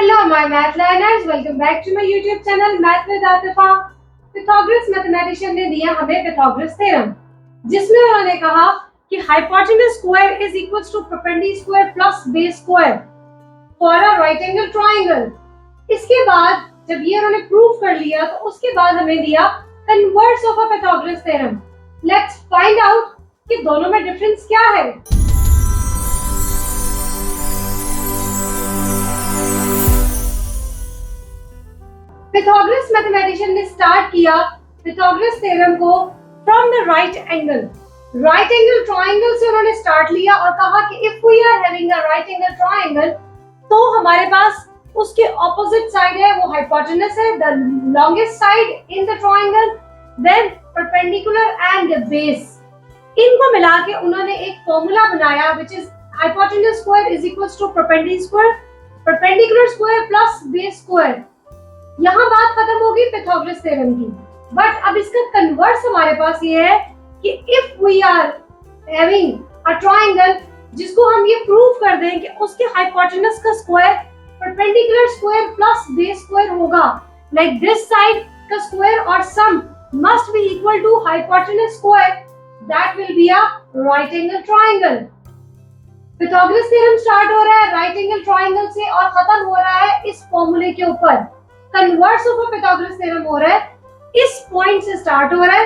Hello, my math learners. Welcome back to my YouTube channel Math with Atifa. Pythagoras mathematician ने दिया हमें Pythagoras theorem, जिसमें उन्होंने कहा कि hypotenuse square is equals to perpendicular square plus base square for a right angle triangle. इसके बाद जब ये उन्होंने प्रूव कर लिया तो उसके बाद हमें दिया converse of a Pythagoras theorem. Let's find out कि दोनों में डिफरेंस क्या है. Pythagoras mathematician ने स्टार्ट किया Pythagoras theorem को from the right angle triangle से उन्होंने स्टार्ट लिया और कहा कि if we are having a right angle triangle तो हमारे पास उसके ऑपोजिट साइड है वो hypotenuse है, the longest side in the triangle, then perpendicular and base. इनको मिला के उन्होंने एक फॉर्मूला बनाया which is hypotenuse square is equals to perpendicular square plus base square. यहाँ बात खत्म होगी Pythagoras theorem की, बट अब इसका कन्वर्स हमारे पास ये है कि if we are having a triangle जिसको हम ये प्रूव कर दें कि उसके हाइपोटेनस का square perpendicular square plus base square होगा, लाइक दिस साइड का स्क्वायर और sum must be equal to hypotenuse square, that will be a right angle triangle. Pythagoras theorem start हो रहा है राइट एंगल ट्रायंगल से और खत्म हो रहा है इस फॉर्मूले के ऊपर. कन्वर्स ऑफ Pythagoras theorem हो रहा है इस पॉइंट से स्टार्ट हो रहा है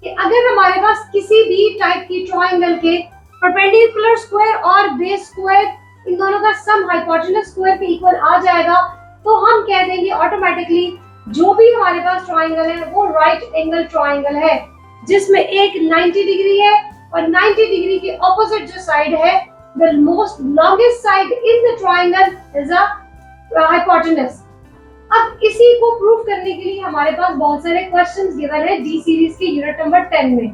कि अगर हमारे पास किसी भी टाइप की ट्रायंगल के परपेंडिकुलर स्क्वायर और बेस स्क्वायर इन दोनों का सम हाइपोटेनस स्क्वायर के इक्वल आ जाएगा तो हम कह देंगे ऑटोमेटिकली जो भी हमारे पास ट्रायंगल है वो राइट एंगल ट्रायंगल है, जिसमें एक 90 डिग्री है और 90 डिग्री के ऑपोजिट जो साइड है the most longest side in the triangle is a hypotenuse. अब इसी को प्रूव करने के लिए हमारे पास बहुत सारे क्वेश्चंस गिवन है डी सीरीज के यूनिट नंबर 10 में,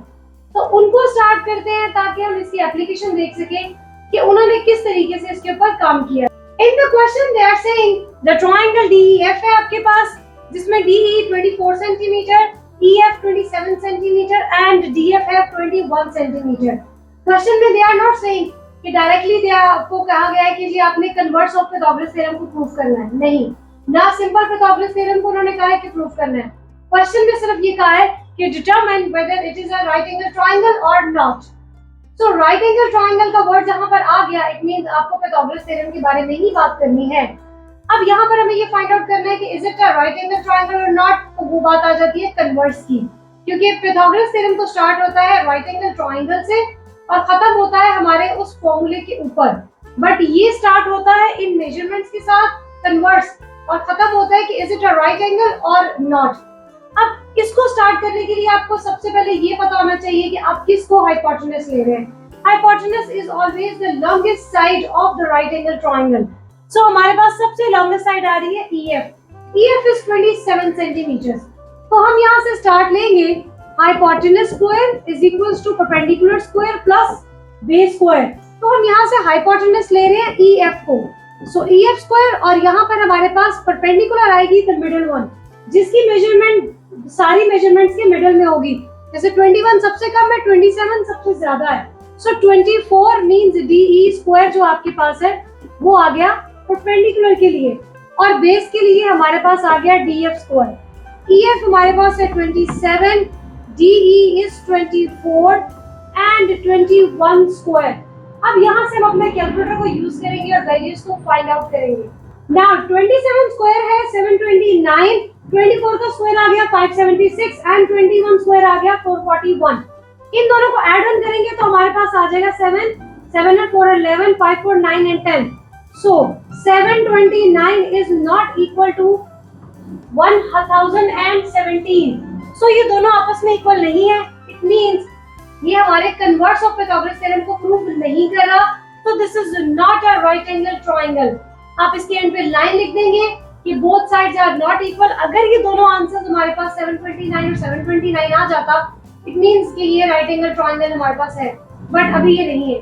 तो उनको स्टार्ट करते हैं ताकि हम इसकी एप्लीकेशन देख सकें कि उन्होंने किस तरीके से इसके ऊपर काम किया. In the question they are saying the triangle DEF है आपके पास, जिसमें DE 24 centimeter, EF 27 centimeter and DF है 21 सेंटीमीटर. क्वेश्चन में दे आर नॉट सेइंग कि डायरेक्टली दे आपको कहा गया है कि जी आपने कन्वर्स ऑफ Pythagoras थ्योरम को प्रूव करना है, नहीं, ना सिंपल Pythagoras थ्योरम को उन्होंने कहा है कि प्रूव करना है. क्वेश्चन में सिर्फ ये कहा है कि determine whether it is a right angle triangle और not. So right angle triangle का वर्ड जहां पर आ गया इट मींस आपको Pythagoras थ्योरम के बारे में ही बात करनी है. अब यहाँ पर हमें ये फाइंड आउट करना है कि is it a right angle triangle और नॉट, तो वो बात आ जाती है कन्वर्स की, क्योंकि Pythagoras थ्योरम तो स्टार्ट होता है राइट एंगल ट्रायंगल से और खत्म होता है हमारे उस फॉर्मूले के ऊपर, बट ये स्टार्ट होता है इन मेजरमेंट्स के साथ कन्वर्स और खत्म होता है कि is it a right angle और नॉट. अब इसको स्टार्ट करने के लिए आपको सबसे पहले ये पता होना चाहिए कि आप किसको हाइपोटेनस ले रहे हैं. Hypotenuse is always the longest side of the right angle triangle. So हमारे पास सबसे लॉन्गेस्ट साइड आ रही है EF. EF is 27 centimetre. तो हम यहाँ से स्टार्ट लेंगे hypotenuse square is equals to perpendicular square plus base square. तो हम यहाँ से हाइपोटेनस ले रहे हैं EF को, सो EF स्क्वायर और यहाँ पर हमारे पास परपेंडिकुलर आएगी द मिडिल वन, जिसकी मेजरमेंट सारी मेजरमेंट्स के मिडिल में होगी. जैसे 21 सबसे कम है, 27 सबसे ज्यादा है, सो 24 मींस DE स्क्वायर जो आपके पास है वो आ गया परपेंडिकुलर के लिए, और बेस के लिए हमारे पास आ गया DF स्क्वायर. EF हमारे पास है 27, DE इज 24 एंड 21 स्क्वायर. अब यहाँ से हम अपने कैलकुलेटर को यूज करेंगे और वैल्यूज को फाइंड आउट करेंगे. नाउ 27 स्क्वायर है 729, 24 का स्क्वायर आ गया 576 एंड 21 स्क्वायर आ गया 441. इन दोनों को ऐड ऑन करेंगे तो हमारे पास आ जाएगा 7, 7 and 4 11, 5 4 9 and 10. So 729 is not equal to 1017. So ये दोनों आपस में इक्वल नहीं है. It means ये हमारे कन्वर्स ऑफ Pythagoras थ्योरम को प्रूव नहीं कर रहा, तो this is not a right angle triangle. आप इसके एंड पे लाइन लिख देंगे कि both sides are not equal. अगर ये दोनों आंसर्स हमारे पास 729 और 729 आ जाता इट मींस कि ये राइट एंगल ट्रायंगल हमारे पास है, बट अभी ये नहीं है.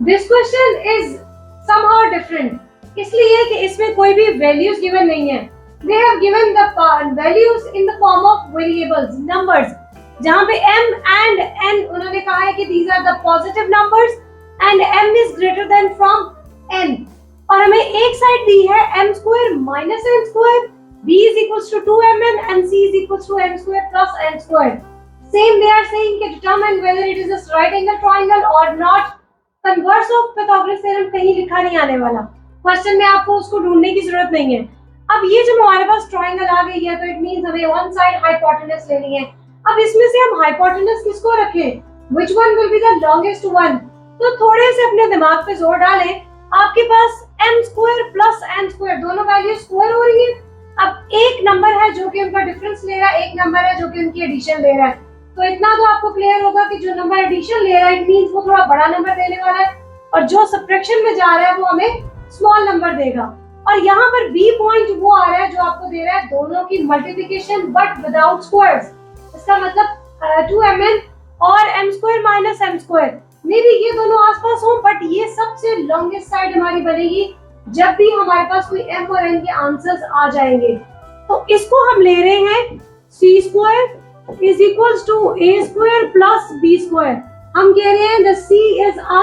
This question is somehow different, इसलिए कि इसमें कोई भी वैल्यूज गिवन नहीं है. They have given the values in the form of variables, numbers, जहां पे m and n उन्होंने कहा है कि these are the positive numbers and m is greater than from n. और हमें एक साइड दी है m square minus n square, b is equals to 2mn and c is equals to m square plus n square. Same they are saying कि determine whether it is a right angle triangle or not. Converse of Pythagoras theorem कहीं लिखा नहीं आने वाला, question में आपको उसको ढूंढने की जरूरत नहीं है। अब ये जब हमारे पास ट्राइंगल आ गई है तो इट मींस हमें वन साइड हाइपोटेनस लेनी है। अब इसमें से हम हाइपोटेनस किसको रखें, which one will be the longest one? तो थोड़े से अपने दिमाग पे जोर डालें। आपके पास m square plus n square दोनों वैल्यू स्क्वायर हो रही है। अब एक नंबर है जो कि उनका डिफरेंस ले रहा है, एक नंबर है जो कि उनकी एडिशन ले रहा है। तो इतना तो आपको क्लियर होगा कि जो नंबर एडिशन ले रहा है इट मींस वो थोड़ा बड़ा नंबर देने वाला है, और जो सब्ट्रैक्शन में जा रहा है वो हमें स्मॉल नंबर देगा। और यहाँ पर b पॉइंट वो आ रहा है जो आपको दे रहा है दोनों की मल्टीप्लिकेशन बट विदाउट स्क्वायर्स। इसका मतलब 2mn और m square minus m square मे भी ये दोनों आसपास हो, बट ये सबसे लॉन्गेस्ट साइड हमारी बनेगी जब भी हमारे पास कोई m और n के आंसर्स आ जाएंगे। तो इसको हम ले रहे हैं c square is equals to a square plus b square. हम कह रहे हैं the c is a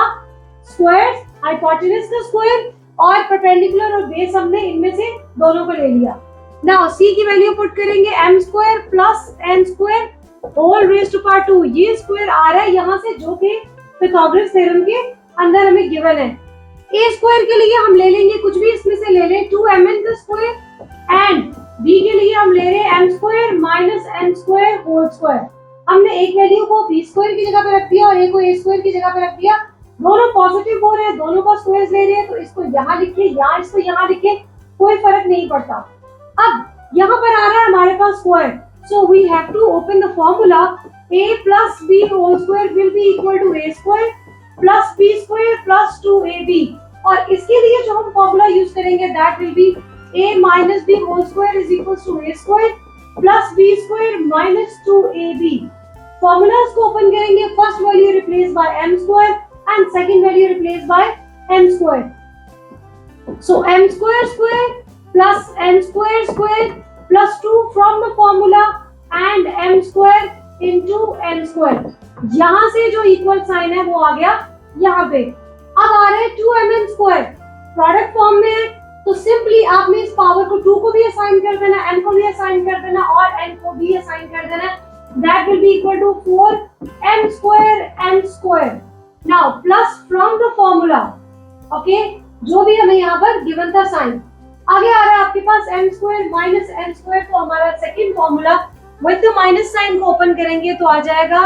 square, hypotenuse का स्क्वायर, और परपेंडिकुलर और बेस हमने इनमें से दोनों को ले लिया। नाउ c की वैल्यू पुट करेंगे m square plus n square whole raise to power 2। ये स्क्वायर आ रहा है यहाँ से जो कि पाइथागोरस थ्योरम के अंदर हमें गिवन है। a स्क्वायर के लिए हम ले लेंगे कुछ भी इसमें से ले लें 2mn का स्क्वायर, एंड b के लिए हम ले रहे हैं m square minus n square whole square. हमने एक वैल्यू को b स्क्वायर की जगह पे रख दिया और एक को a स्क्वायर की जगह पे रख दिया। दोनों पॉजिटिव हो रहे हैं, दोनों का स्क्वायर्स ले रहे हैं, तो इसको यहाँ लिखिए या इसको यहाँ लिखिए, कोई फर्क नहीं पड़ता। अब यहाँ पर आ रहा है हमारे पास square, so we have to open the formula a plus b whole square will be equal to a square plus b square plus 2ab। और इसके लिए जो हम फॉर्मूला यूज करेंगे that will be a minus b whole square is equals to a square plus b square minus 2ab। Formulas को open करेंगे, first value replace by m square and second value replaced by m square. So m square square plus n square square plus 2 from the formula and m square into n square। यहाँ से जो equal sign है वो आ गया यहाँ पे। अब आ रहे हैं 2mn स्क्वायर, प्रोडक्ट फॉर्म में है, तो सिंपली आपने इस पावर को 2 को भी असाइन कर देना, m को भी असाइन कर देना और n को भी असाइन कर देना। That will be equal to 4m square n square। Now plus from the formula, okay, जो भी हमें यहाँ पर गिवन था साइन, आगे आ रहा है आपके पास m square minus n square. तो हमारा second formula with the minus sign को ओपन करेंगे तो आ जाएगा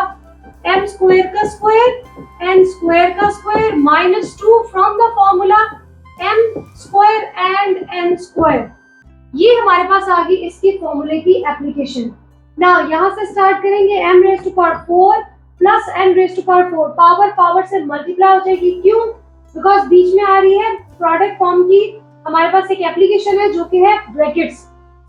m स्क्वायर का स्क्वायर n स्क्वायर का square minus 2 from the formula m square and n square. ये हमारे पास आ गई इसकी फॉर्मूले की एप्लीकेशन। नाउ यहाँ से स्टार्ट करेंगे m raise to power 4 plus n raise to power 4। Power power से मल्टीप्लाई हो जाएगी, क्यों? बिकॉज बीच में आ रही है प्रोडक्ट फॉर्म की हमारे पास एक एप्लीकेशन है जो कि है ब्रैकेट्स।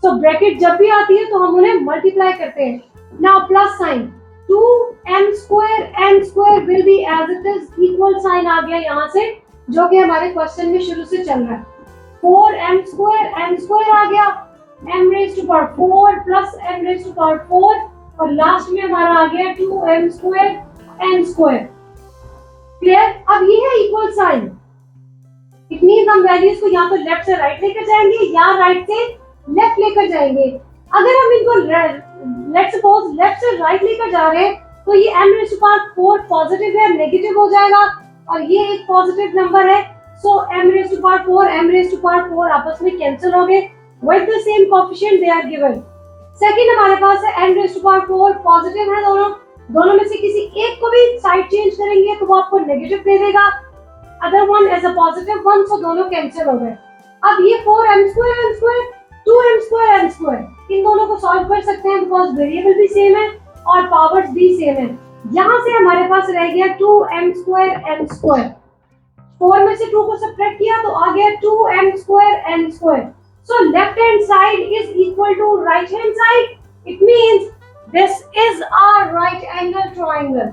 सो ब्रैकेट जब भी आती है तो हम उन्हें मल्टीप्लाई करते हैं। Now plus sign 2m square n square will be as it is, equal sign आ गया यहाँ से जो कि हमारे क्वेश्चन में शुरू से चल रहा है। 4m स्क्वायर n स्क्वायर आ गया, m raise to power 4 plus m raise to power 4 और लास्ट में हमारा आ गया 2m square n square. Clear? अब ये है इक्वल साइन, इट मींस हम वैल्यूज को या तो लेफ्ट से राइट लेकर जाएंगे या राइट से लेफ्ट लेकर जाएंगे। अगर हम इनको लेट्स सपोज लेफ्ट से राइट लेकर जा रहे हैं तो ये m raise to power 4 positive है, नेगेटिव हो जाएगा, और ये एक पॉजिटिव नंबर है। So m raise to power 4 m raise to power 4 आपस में कैंसिल हो गए with the same coefficient they are given. Second हमारे पास है n raise to power 4 positive है, दोनों में से किसी एक को भी साइड चेंज करेंगे तो वो आपको नेगेटिव दे देगा, other one as a positive one, so दोनों कैंसिल हो गए। अब ये 4m square n square 2m square n square इन दोनों को सॉल्व कर सकते हैं बिकॉज़ वेरिएबल भी सेम है और पावर्स भी सेम है। यहाँ से हमारे पास रह गया 2m स्क्वायर n स्क्वायर, 4 में से 2 को सब्ट्रैक्ट किया तो आ गया 2m square n square. So left hand side is equal to right hand side. It means this is a right angle triangle.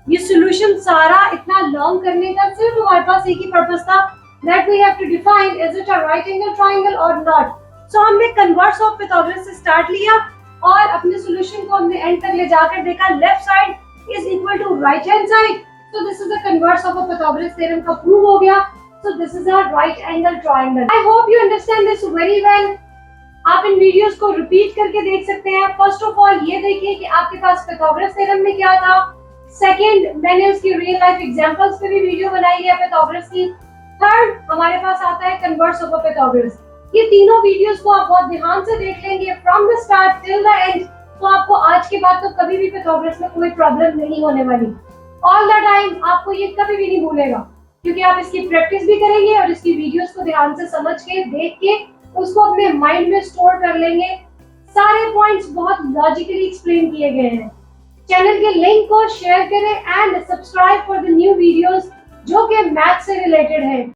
ये solution सारा इतना long करने का सिर्फ हमारे पास एक ही पर्पस था, that we have to define is it a right angle triangle or not. So हमने converse of Pythagoras से start लिया और अपने solution को हमने end तक ले जाकर देखा left side is equal to right hand side. So this is the converse of a Pythagoras theorem का prove हो गया। So this is a right angle triangle. I hope you understand this very well. आप इन videos को repeat करके देख सकते हैं। First of all ये देखिए कि आपके पास पाइथागोरस थ्योरम में क्या था। सेकंड, मैंने उसकी रियल लाइफ एग्जांपल्स पे भी वीडियो बनाई है पाइथागोरस की। थर्ड, हमारे पास आता है कन्वर्स ऑफ पाइथागोरस। ये तीनों वीडियोस को आप बहुत ध्यान से देख लेंगे from the start till the end, तो आपको आज के बाद तो कभी भी पाइथागोरस में कोई प्रॉब्लम नहीं होने वाली। ऑल द टाइम आपको ये कभी भी नहीं भूलेगा, क्योंकि आप इसकी प्रैक्टिस भी करेंगे और इसकी वीडियोस को ध्यान से समझ के देख के उसको अपने माइंड में स्टोर कर लेंगे। सारे पॉइंट्स बहुत लॉजिकली एक्सप्लेन किए गए हैं। चैनल के लिंक को शेयर करें and subscribe for the new videos जो कि मैथ से रिलेटेड है।